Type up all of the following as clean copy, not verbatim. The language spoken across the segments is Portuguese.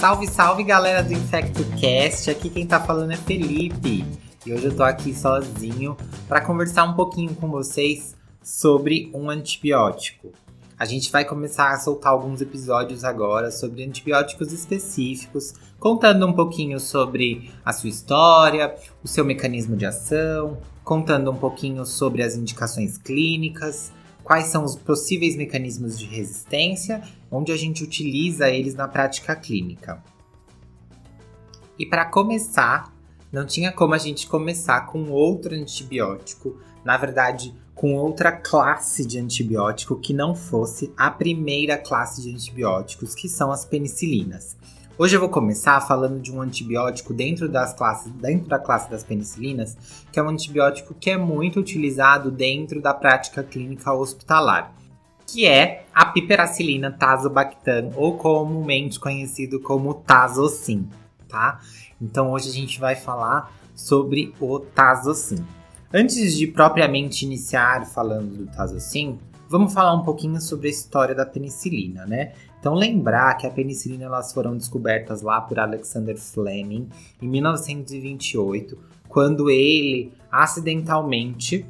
Salve, salve galera do InfectoCast, aqui quem tá falando é Felipe. E hoje eu tô aqui sozinho para conversar um pouquinho com vocês sobre um antibiótico. A gente vai começar a soltar alguns episódios agora sobre antibióticos específicos, contando um pouquinho sobre a sua história, o seu mecanismo de ação, contando um pouquinho sobre as indicações clínicas, quais são os possíveis mecanismos de resistência, onde a gente utiliza eles na prática clínica. E para começar, não tinha como a gente começar com outro antibiótico, na verdade, com outra classe de antibiótico que não fosse a primeira classe de antibióticos, que são as penicilinas. Hoje eu vou começar falando de um antibiótico dentro da classe das penicilinas, que é um antibiótico que é muito utilizado dentro da prática clínica hospitalar, que é a piperacilina tazobactam, ou comumente conhecido como Tazocin, tá? Então hoje a gente vai falar sobre o Tazocin. Antes de propriamente iniciar falando do Tazocin, vamos falar um pouquinho sobre a história da penicilina, né? Então lembrar que a penicilina elas foram descobertas lá por Alexander Fleming em 1928, quando ele acidentalmente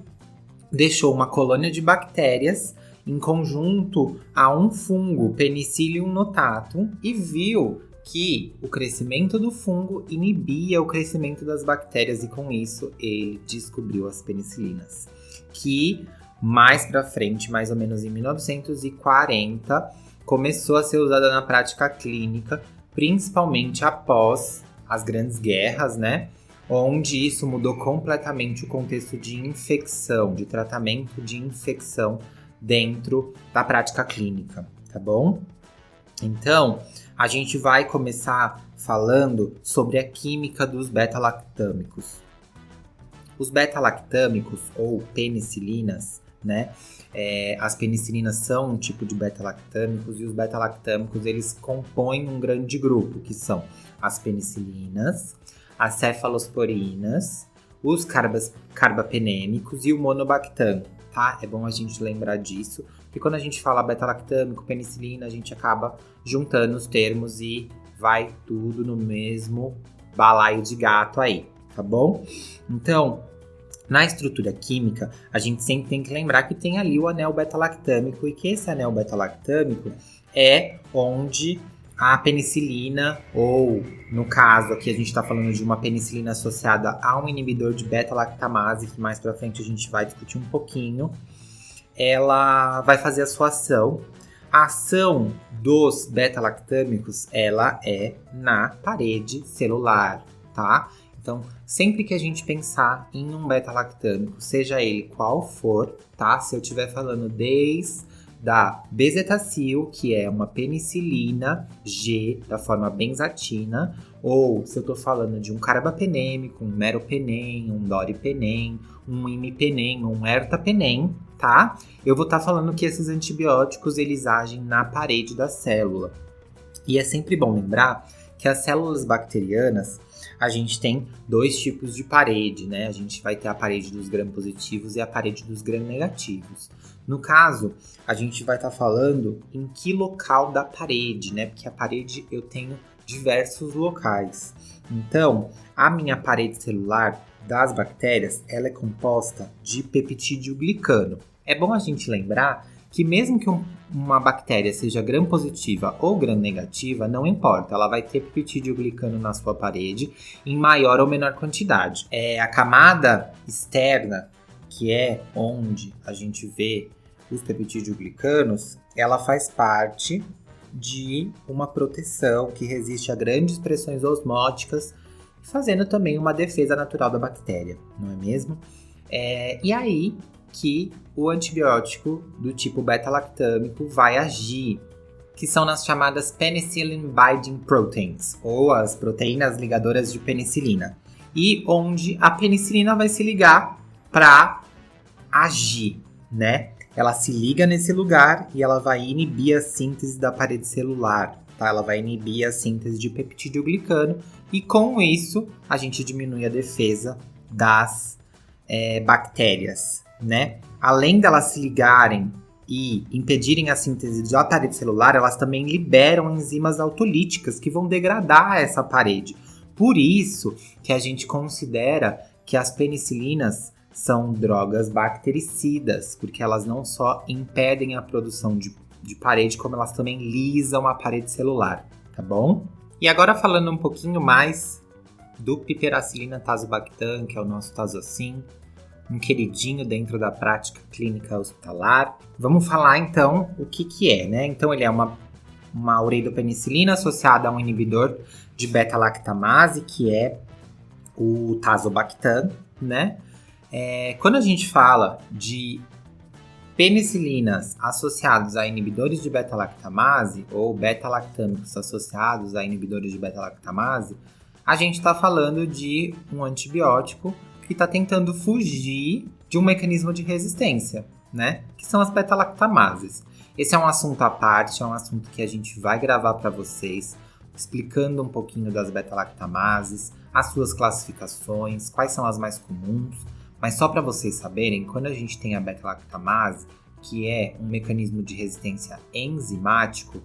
deixou uma colônia de bactérias em conjunto a um fungo, Penicillium notatum, e viu que o crescimento do fungo inibia o crescimento das bactérias e com isso ele descobriu as penicilinas, que mais pra frente, mais ou menos em 1940, começou a ser usada na prática clínica, principalmente após as grandes guerras, né? Onde isso mudou completamente o contexto de infecção, de tratamento de infecção dentro da prática clínica, tá bom? Então, a gente vai começar falando sobre a química dos beta-lactâmicos. Os beta-lactâmicos, ou penicilinas, né? As penicilinas são um tipo de beta-lactâmicos e os beta-lactâmicos eles compõem um grande grupo, que são as penicilinas, as cefalosporinas, os carbapenêmicos e o monobactam, tá? É bom a gente lembrar disso, porque quando a gente fala beta-lactâmico, penicilina, a gente acaba juntando os termos e vai tudo no mesmo balaio de gato aí, tá bom? Então, na estrutura química, a gente sempre tem que lembrar que tem ali o anel beta-lactâmico e que esse anel beta-lactâmico é onde a penicilina, ou no caso aqui a gente está falando de uma penicilina associada a um inibidor de beta-lactamase, que mais pra frente a gente vai discutir um pouquinho, ela vai fazer a sua ação. A ação dos beta-lactâmicos, ela é na parede celular, tá? Então, sempre que a gente pensar em um beta-lactâmico, seja ele qual for, tá? Se eu estiver falando desde da bezetacil, que é uma penicilina G da forma benzatina, ou se eu tô falando de um carbapenêmico, um meropenem, um doripenem, um imipenem, um ertapenem, tá? Eu vou estar falando que esses antibióticos eles agem na parede da célula. E é sempre bom lembrar que as células bacterianas, a gente tem dois tipos de parede, né? A gente vai ter a parede dos gram-positivos e a parede dos gram-negativos. No caso, a gente vai estar falando em que local da parede, né? Porque a parede eu tenho diversos locais. Então, a minha parede celular das bactérias, ela é composta de peptídeo glicano. É bom a gente lembrar que mesmo que uma bactéria seja gram-positiva ou gram-negativa, não importa, ela vai ter peptídeo glicano na sua parede em maior ou menor quantidade. A camada externa, que é onde a gente vê os peptídeo glicanos, ela faz parte de uma proteção que resiste a grandes pressões osmóticas, fazendo também uma defesa natural da bactéria, não é mesmo? E aí que o antibiótico do tipo beta-lactâmico vai agir, que são nas chamadas penicillin binding proteins, ou as proteínas ligadoras de penicilina, e onde a penicilina vai se ligar para agir, né? Ela se liga nesse lugar e ela vai inibir a síntese da parede celular, tá? Ela vai inibir a síntese de peptídeo glicano e com isso a gente diminui a defesa das bactérias, né? Além delas se ligarem e impedirem a síntese da parede celular, elas também liberam enzimas autolíticas que vão degradar essa parede. Por isso que a gente considera que as penicilinas são drogas bactericidas, porque elas não só impedem a produção de parede, como elas também lisam a parede celular, tá bom? E agora falando um pouquinho mais do piperacillina tazobactam, que é o nosso Tazocin, um queridinho dentro da prática clínica hospitalar. Vamos falar então o que é, né? Então ele é uma ureidopenicilina associada a um inibidor de beta-lactamase, que é o tazobactam, né? Quando a gente fala de penicilinas associados a inibidores de beta-lactamase ou beta-lactâmicos associados a inibidores de beta-lactamase, a gente está falando de um antibiótico que está tentando fugir de um mecanismo de resistência, né? Que são as beta-lactamases. Esse é um assunto à parte, é um assunto que a gente vai gravar para vocês, explicando um pouquinho das beta-lactamases, as suas classificações, quais são as mais comuns. Mas só para vocês saberem, quando a gente tem a beta-lactamase, que é um mecanismo de resistência enzimático,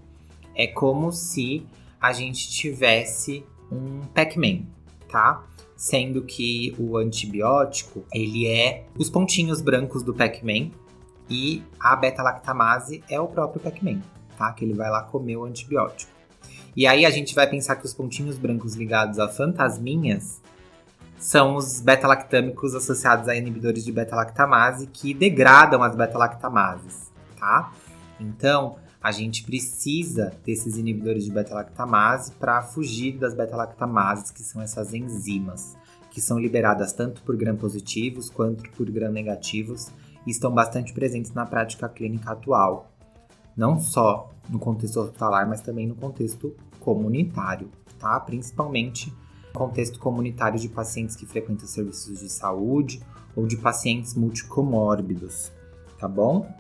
é como se a gente tivesse um Pac-Man, tá? Sendo que o antibiótico, ele é os pontinhos brancos do Pac-Man e a beta-lactamase é o próprio Pac-Man, tá? Que ele vai lá comer o antibiótico. E aí a gente vai pensar que os pontinhos brancos ligados a fantasminhas são os beta-lactâmicos associados a inibidores de beta-lactamase que degradam as beta-lactamases, tá? Então, a gente precisa desses inibidores de beta-lactamase para fugir das beta-lactamases, que são essas enzimas, que são liberadas tanto por gram-positivos quanto por gram-negativos e estão bastante presentes na prática clínica atual, não só no contexto hospitalar, mas também no contexto comunitário, tá? Principalmente no contexto comunitário de pacientes que frequentam serviços de saúde ou de pacientes multicomórbidos, tá bom?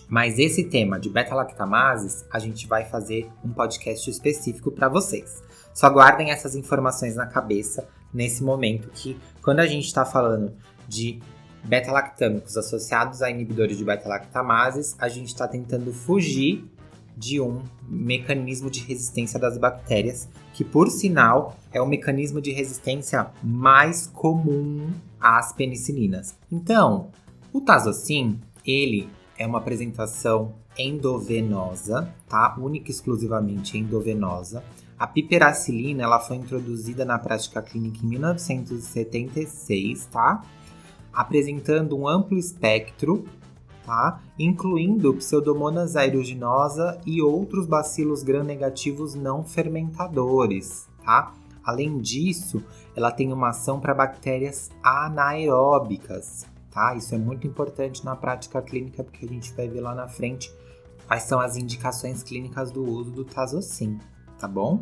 Mas esse tema de beta-lactamases, a gente vai fazer um podcast específico para vocês. Só guardem essas informações na cabeça nesse momento que, quando a gente está falando de beta-lactâmicos associados a inibidores de beta-lactamases, a gente está tentando fugir de um mecanismo de resistência das bactérias, que, por sinal, é o mecanismo de resistência mais comum às penicilinas. Então, o Tazocin, ele é uma apresentação endovenosa, tá? Única e exclusivamente endovenosa. A piperacillina, ela foi introduzida na prática clínica em 1976, tá? Apresentando um amplo espectro, tá? Incluindo Pseudomonas aeruginosa e outros bacilos gram-negativos não fermentadores, tá? Além disso, ela tem uma ação para bactérias anaeróbicas, tá? Isso é muito importante na prática clínica, porque a gente vai ver lá na frente quais são as indicações clínicas do uso do Tazocin, tá bom?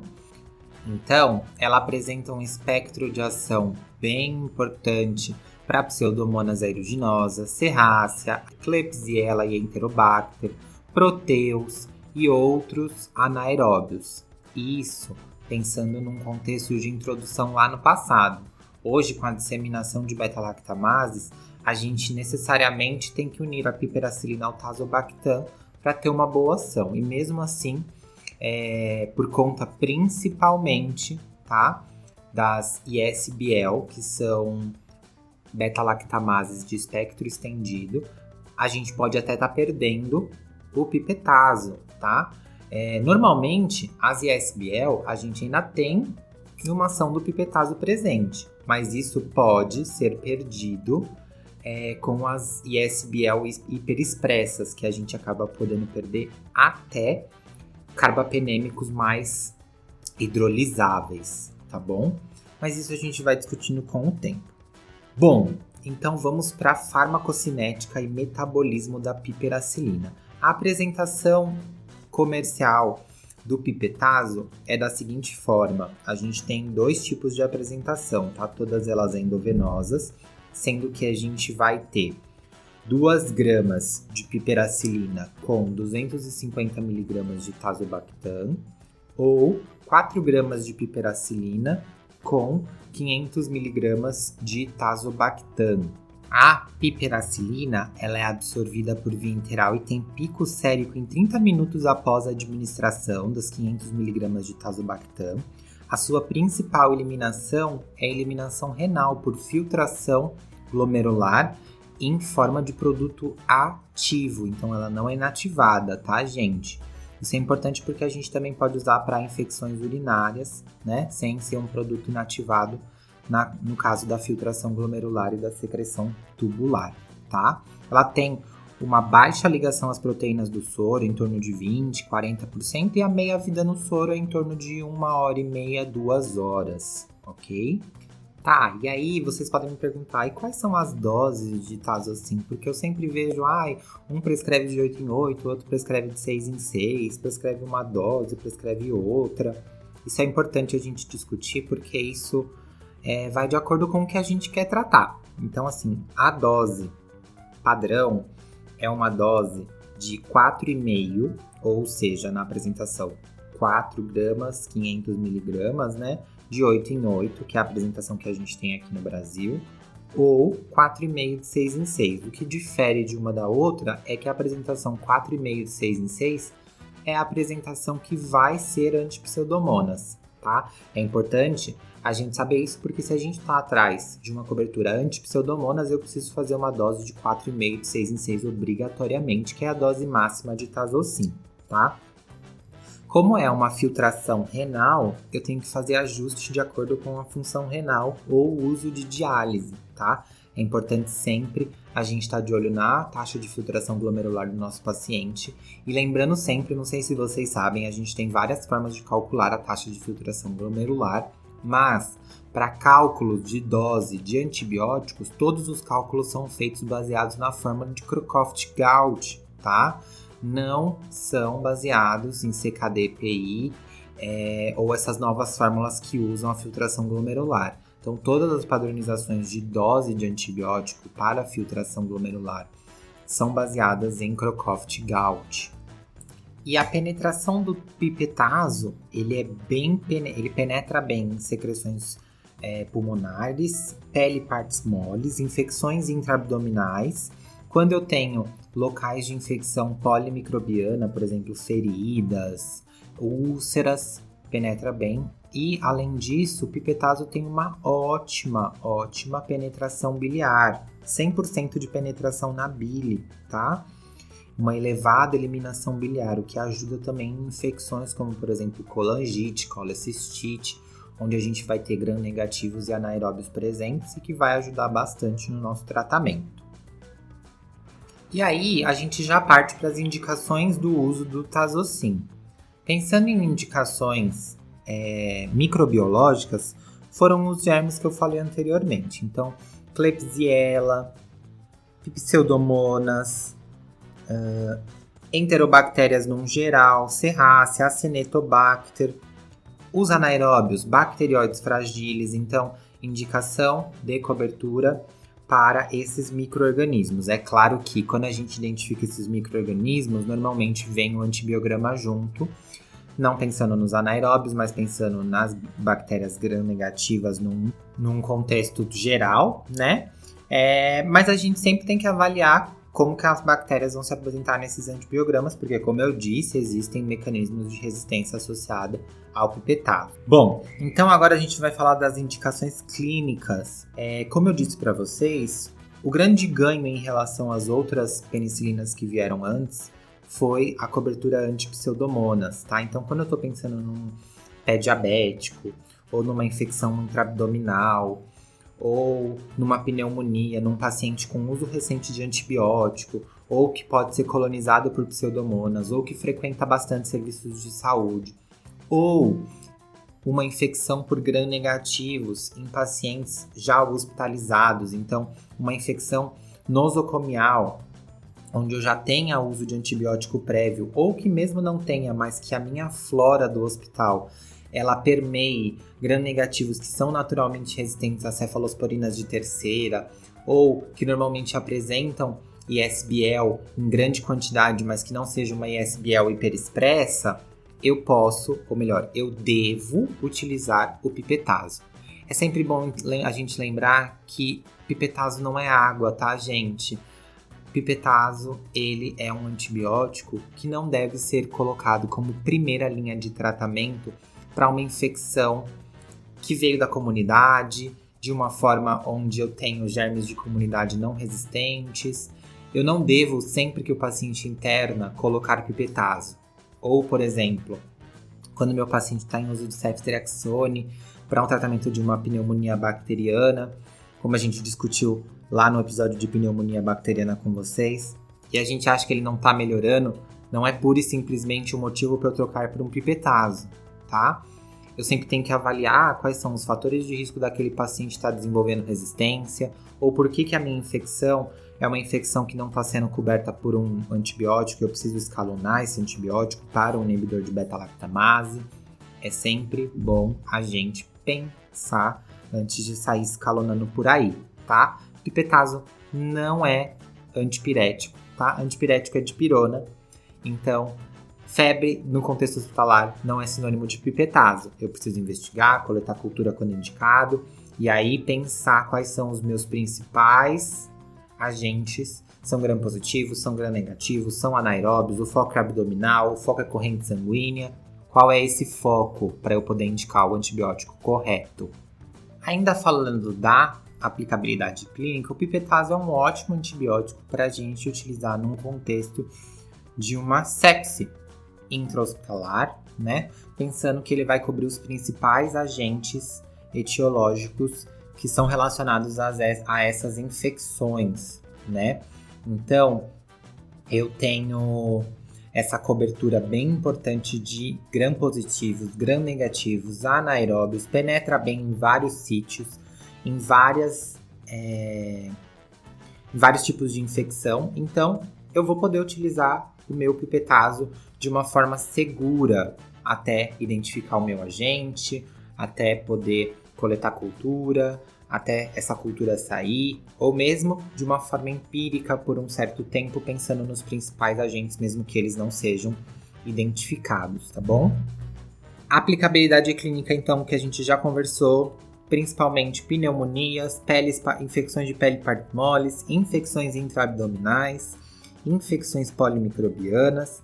Então, ela apresenta um espectro de ação bem importante para Pseudomonas aeruginosa, Serrácea, Klebsiella e Enterobacter, Proteus e outros anaeróbios. Isso pensando num contexto de introdução lá no passado. Hoje, com a disseminação de beta-lactamases, a gente necessariamente tem que unir a piperacillina ao tazobactam para ter uma boa ação. E mesmo assim, por conta principalmente, tá, das ISBL, que são beta-lactamases de espectro estendido, a gente pode até estar perdendo o pipetazo, tá? Normalmente, as ISBL, a gente ainda tem uma ação do pipetazo presente, mas isso pode ser perdido com as ISBL hiperexpressas, que a gente acaba podendo perder até carbapenêmicos mais hidrolisáveis, tá bom? Mas isso a gente vai discutindo com o tempo. Bom, então vamos para a farmacocinética e metabolismo da piperacillina. A apresentação comercial do pipetazo é da seguinte forma: a gente tem dois tipos de apresentação, tá? Todas elas endovenosas, sendo que a gente vai ter 2 gramas de piperacillina com 250 mg de tazobactam ou 4 gramas de piperacillina com 500 mg de tazobactam. A piperacilina, ela é absorvida por via enteral e tem pico sérico em 30 minutos após a administração dos 500 mg de tazobactam. A sua principal eliminação é a eliminação renal por filtração glomerular em forma de produto ativo, então ela não é inativada, tá, gente? Isso é importante porque a gente também pode usar para infecções urinárias, né, sem ser um produto inativado, no caso da filtração glomerular e da secreção tubular, tá? Ela tem uma baixa ligação às proteínas do soro, em torno de 20, 40%, e a meia-vida no soro é em torno de 1h30, 2 horas, ok? Tá, e aí vocês podem me perguntar, e quais são as doses de Tazocin? Porque eu sempre vejo, um prescreve de 8 em 8, outro prescreve de 6 em 6, prescreve uma dose, prescreve outra. Isso é importante a gente discutir, porque isso vai de acordo com o que a gente quer tratar. Então, assim, a dose padrão é uma dose de 4,5, ou seja, na apresentação 4 gramas, 500 miligramas, né? De 8 em 8, que é a apresentação que a gente tem aqui no Brasil, ou 4,5 de 6 em 6. O que difere de uma da outra é que a apresentação 4,5 de 6 em 6 é a apresentação que vai ser antipseudomonas, tá? É importante a gente saber isso porque se a gente está atrás de uma cobertura antipseudomonas, eu preciso fazer uma dose de 4,5 de 6 em 6 obrigatoriamente, que é a dose máxima de Tazocin, tá? Como é uma filtração renal, eu tenho que fazer ajuste de acordo com a função renal ou o uso de diálise, tá? É importante sempre a gente estar de olho na taxa de filtração glomerular do nosso paciente. E lembrando sempre, não sei se vocês sabem, a gente tem várias formas de calcular a taxa de filtração glomerular, mas para cálculo de dose de antibióticos, todos os cálculos são feitos baseados na fórmula de Crocroft-Gault, tá? Não são baseados em CKD-PI ou essas novas fórmulas que usam a filtração glomerular. Então, todas as padronizações de dose de antibiótico para a filtração glomerular são baseadas em Crocroft-Gault. E a penetração do pipetazo, ele penetra bem em secreções pulmonares, pele e partes moles, infecções intraabdominais. Quando eu tenho locais de infecção polimicrobiana, por exemplo, feridas, úlceras, penetra bem. E, além disso, o pipetazo tem uma ótima penetração biliar. 100% de penetração na bile, tá? Uma elevada eliminação biliar, o que ajuda também em infecções como, por exemplo, colangite, colecistite, onde a gente vai ter gram-negativos e anaeróbios presentes e que vai ajudar bastante no nosso tratamento. E aí, a gente já parte para as indicações do uso do Tazocin. Pensando em indicações microbiológicas, foram os germes que eu falei anteriormente. Então, Klebsiella, Pseudomonas, enterobactérias num geral, Serratia, Acinetobacter, os anaeróbios, bacterióides fragilis. Então, indicação de cobertura para esses micro-organismos. É claro que quando a gente identifica esses micro-organismos, normalmente vem o antibiograma junto, não pensando nos anaeróbios, mas pensando nas bactérias gram-negativas num contexto geral, né? Mas a gente sempre tem que avaliar como que as bactérias vão se apresentar nesses antibiogramas, porque, como eu disse, existem mecanismos de resistência associada ao pipetazo. Bom, então agora a gente vai falar das indicações clínicas. Como eu disse para vocês, o grande ganho em relação às outras penicilinas que vieram antes foi a cobertura anti-pseudomonas, tá? Então, quando eu tô pensando num pé diabético, ou numa infecção intraabdominal, ou numa pneumonia, num paciente com uso recente de antibiótico, ou que pode ser colonizado por pseudomonas, ou que frequenta bastante serviços de saúde, ou uma infecção por gram-negativos em pacientes já hospitalizados, então uma infecção nosocomial, onde eu já tenha uso de antibiótico prévio, ou que mesmo não tenha, mas que a minha flora do hospital ela permeie gram-negativos que são naturalmente resistentes a cefalosporinas de terceira, ou que normalmente apresentam ISBL em grande quantidade, mas que não seja uma ISBL hiperexpressa, eu posso, ou melhor, eu devo utilizar o pipetazo. É sempre bom a gente lembrar que pipetazo não é água, tá, gente? Pipetazo, ele é um antibiótico que não deve ser colocado como primeira linha de tratamento para uma infecção que veio da comunidade, de uma forma onde eu tenho germes de comunidade não resistentes. Eu não devo, sempre que o paciente interna, colocar pipetazo. Ou, por exemplo, quando meu paciente está em uso de ceftriaxone para um tratamento de uma pneumonia bacteriana, como a gente discutiu lá no episódio de pneumonia bacteriana com vocês, e a gente acha que ele não está melhorando, não é pura e simplesmente um motivo para eu trocar por um pipetazo, tá? Eu sempre tenho que avaliar quais são os fatores de risco daquele paciente estar desenvolvendo resistência, ou por que a minha infecção é uma infecção que não está sendo coberta por um antibiótico, eu preciso escalonar esse antibiótico para um inibidor de beta-lactamase. É sempre bom a gente pensar antes de sair escalonando por aí, tá? Pipetazo não é antipirético, tá? Antipirético é dipirona, então febre no contexto hospitalar não é sinônimo de pipetazo. Eu preciso investigar, coletar cultura quando indicado, e aí pensar quais são os meus principais agentes. São gram-positivos, são gram-negativos, são anaeróbios, o foco é abdominal, o foco é corrente sanguínea. Qual é esse foco para eu poder indicar o antibiótico correto? Ainda falando da aplicabilidade clínica, o pipetazo é um ótimo antibiótico para a gente utilizar num contexto de uma sepse intra-hospitalar, né? Pensando que ele vai cobrir os principais agentes etiológicos que são relacionados a essas infecções, né? Então, eu tenho essa cobertura bem importante de gram-positivos, gram-negativos, anaeróbios, penetra bem em vários sítios, em vários tipos de infecção. Então, eu vou poder utilizar o meu pipetazo de uma forma segura até identificar o meu agente, até poder coletar cultura, até essa cultura sair, ou mesmo de uma forma empírica por um certo tempo, pensando nos principais agentes, mesmo que eles não sejam identificados, tá bom? A aplicabilidade clínica, então, que a gente já conversou, principalmente pneumonias, infecções de pele moles, infecções intraabdominais, infecções polimicrobianas.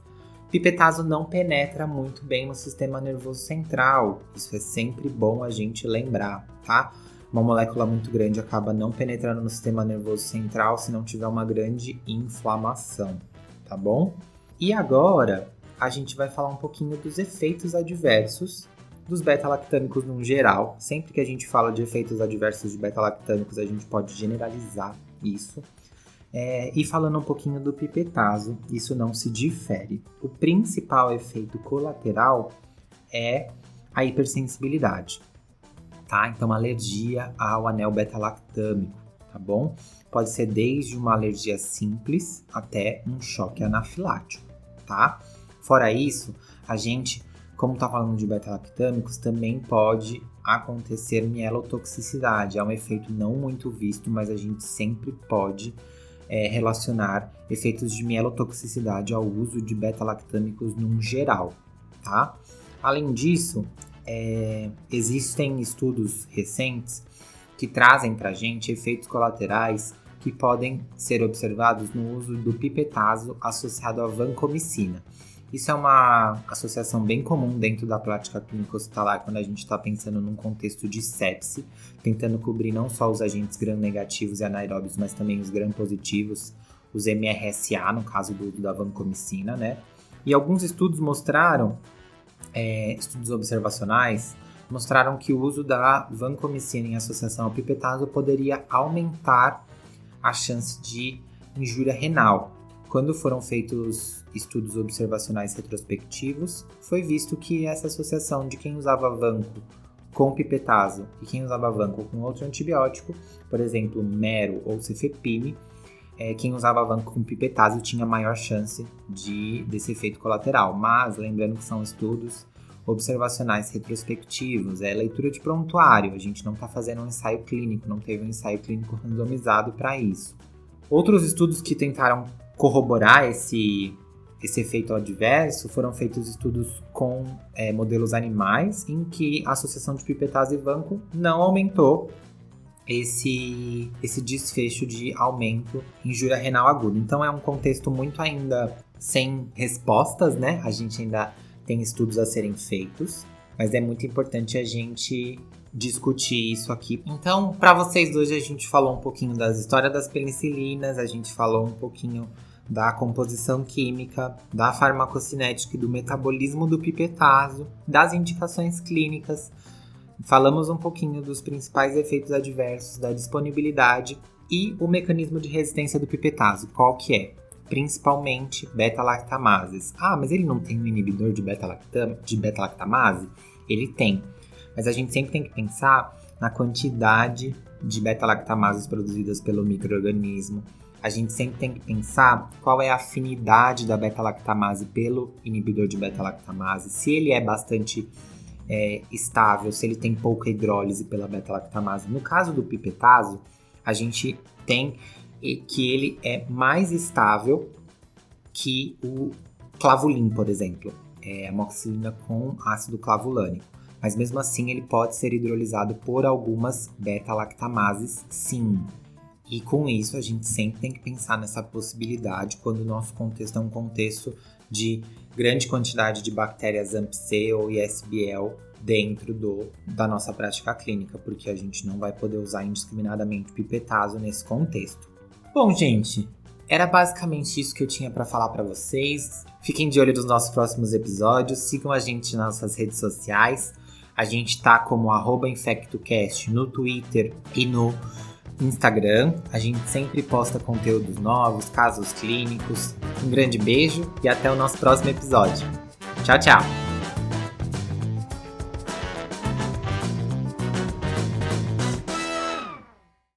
Pipetazo não penetra muito bem no sistema nervoso central, isso é sempre bom a gente lembrar, tá? Uma molécula muito grande acaba não penetrando no sistema nervoso central se não tiver uma grande inflamação, tá bom? E agora, a gente vai falar um pouquinho dos efeitos adversos dos beta-lactâmicos no geral. Sempre que a gente fala de efeitos adversos de beta-lactâmicos, a gente pode generalizar isso. E falando um pouquinho do pipetazo, isso não se difere. O principal efeito colateral é a hipersensibilidade. Tá? Então, alergia ao anel beta-lactâmico, tá bom? Pode ser desde uma alergia simples até um choque anafilático, tá? Fora isso, a gente, como tá falando de beta-lactâmicos, também pode acontecer mielotoxicidade. É um efeito não muito visto, mas a gente sempre pode relacionar efeitos de mielotoxicidade ao uso de beta-lactâmicos num geral, tá? Além disso, existem estudos recentes que trazem para a gente efeitos colaterais que podem ser observados no uso do pipetazo associado à vancomicina. Isso é uma associação bem comum dentro da prática clínica hospitalar quando a gente está pensando num contexto de sepse, tentando cobrir não só os agentes gram-negativos e anaeróbios, mas também os gram-positivos, os MRSA, no caso do uso da vancomicina, né? E alguns estudos mostraram estudos observacionais mostraram que o uso da vancomicina em associação ao pipetazo poderia aumentar a chance de injúria renal. Quando foram feitos estudos observacionais retrospectivos, foi visto que essa associação de quem usava vanco com pipetazo e quem usava vanco com outro antibiótico, por exemplo, mero ou cefepime, quem usava vanco com pipetazo tinha maior chance desse efeito colateral. Mas, lembrando que são estudos observacionais retrospectivos, é leitura de prontuário, a gente não está fazendo um ensaio clínico, não teve um ensaio clínico randomizado para isso. Outros estudos que tentaram corroborar esse esse efeito adverso, foram feitos estudos com modelos animais, em que a associação de pipetase e vancomycin não aumentou esse desfecho de aumento em injúria renal aguda. Então é um contexto muito ainda sem respostas, né? A gente ainda tem estudos a serem feitos, mas é muito importante a gente discutir isso aqui. Então, para vocês hoje a gente falou um pouquinho das histórias das penicilinas, a gente falou um pouquinho da composição química, da farmacocinética e do metabolismo do pipetazo, das indicações clínicas. Falamos um pouquinho dos principais efeitos adversos, da disponibilidade e o mecanismo de resistência do pipetazo. Qual que é? Principalmente beta-lactamases. Ah, mas ele não tem um inibidor de beta-lactamase? Ele tem. Mas a gente sempre tem que pensar na quantidade de beta-lactamases produzidas pelo micro-organismo. A gente sempre tem que pensar qual é a afinidade da beta-lactamase pelo inibidor de beta-lactamase. Se ele é bastante estável, se ele tem pouca hidrólise pela beta-lactamase. No caso do pipetazo, a gente tem que ele é mais estável que o clavulin, por exemplo. Amoxicilina com ácido clavulânico. Mas mesmo assim ele pode ser hidrolisado por algumas beta-lactamases, sim. E com isso a gente sempre tem que pensar nessa possibilidade quando o nosso contexto é um contexto de grande quantidade de bactérias AMP-C ou ISBL dentro da nossa prática clínica, porque a gente não vai poder usar indiscriminadamente pipetazo nesse contexto. Bom, gente, era basicamente isso que eu tinha para falar para vocês. Fiquem de olho nos nossos próximos episódios, sigam a gente nas nossas redes sociais. A gente tá como @InfectoCast no Twitter e no Instagram. A gente sempre posta conteúdos novos, casos clínicos. Um grande beijo e até o nosso próximo episódio. Tchau, tchau!